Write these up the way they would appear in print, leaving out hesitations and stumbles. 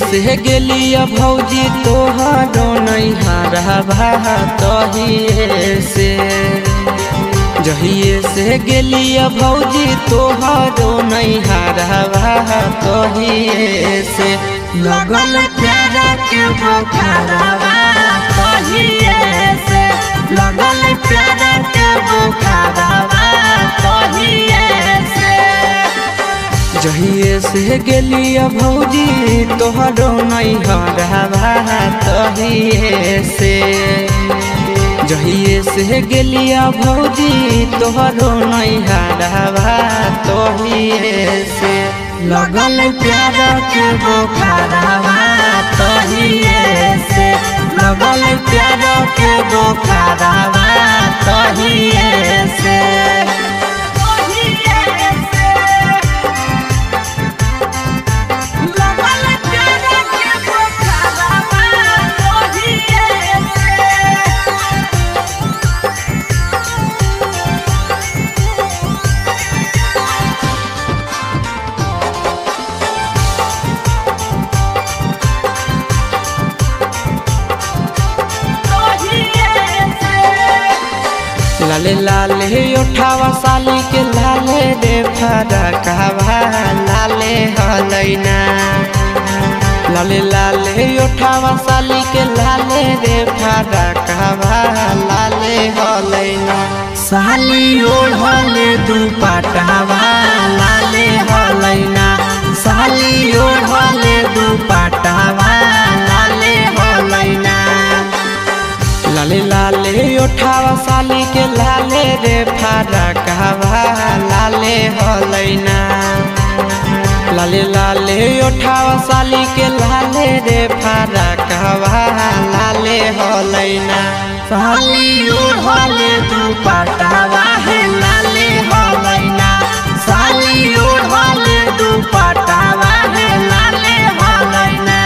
से गेलिया भौजी तोहरो नैहरवा तहिए से जहिए से गेलिया भौजी तोहरो नैहरवा तहिए से लगल प्यारा के बुखारवा तहिए से लगल प्यारा के बुखारवा तहिए से जहिए से गेलिया भौजी तोहरो नैहरवा तहिए से जहिए से गेलिया भौजी तोहरो नैहरवा तहिए से लगल प्यारा के बुखारवा तहिए से लगल प्यारा के बुखारवा तहिए से लाले लाले उठावा साली के लाले रे फरकवा लाले हलैना लाले लाले उठावा साली के लाले रे फरकवा लाले हलैना साली ओढ़ले दुपट्टावा लाले हलैना साली ओढ़ले दुपट्टावा लाले हलैना लाले लाले उठावा साली के लाले रे फरकवा लाले हलैना लाले लाले उठावा साली के लाले रे फरकवा लाले हलैना साली ओढ़ले दुपट्टावा है लाले हलैना साली ओढ़ले दुपट्टावा है लाले हलैना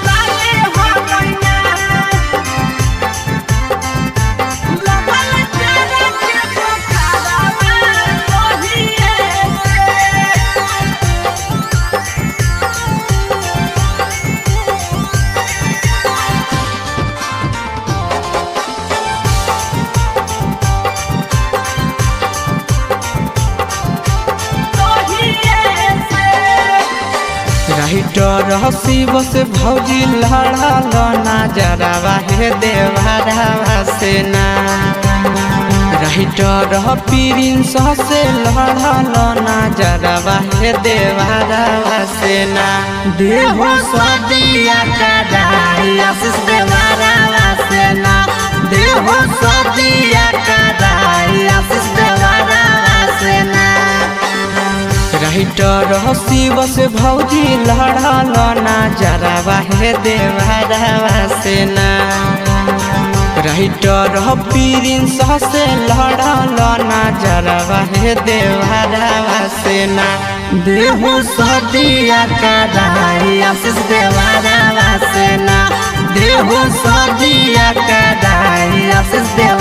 लाले हलैना लगल प्यारा के बुखारवा तहिए से राइटर हसीब से भौजी लड़ल नजरवा हे देवरवा से ना राइटर प्रिंस से लड़ल नजरवा हे देवरवा से ना देहो सदिया कदाई आशीष देवरवा से ना देहो सदिया कदाई आशीष देवरवा से ना राइटर हसीब से भौजी लड़ल नजरवा हे देवरवा से ना राइटर प्रिंस से लड़ल नजरवा हे देवरवा से ना देहो सदिया कदाई आशीष देवरवा से ना देहो सदिया कदाई आशीष देवरवा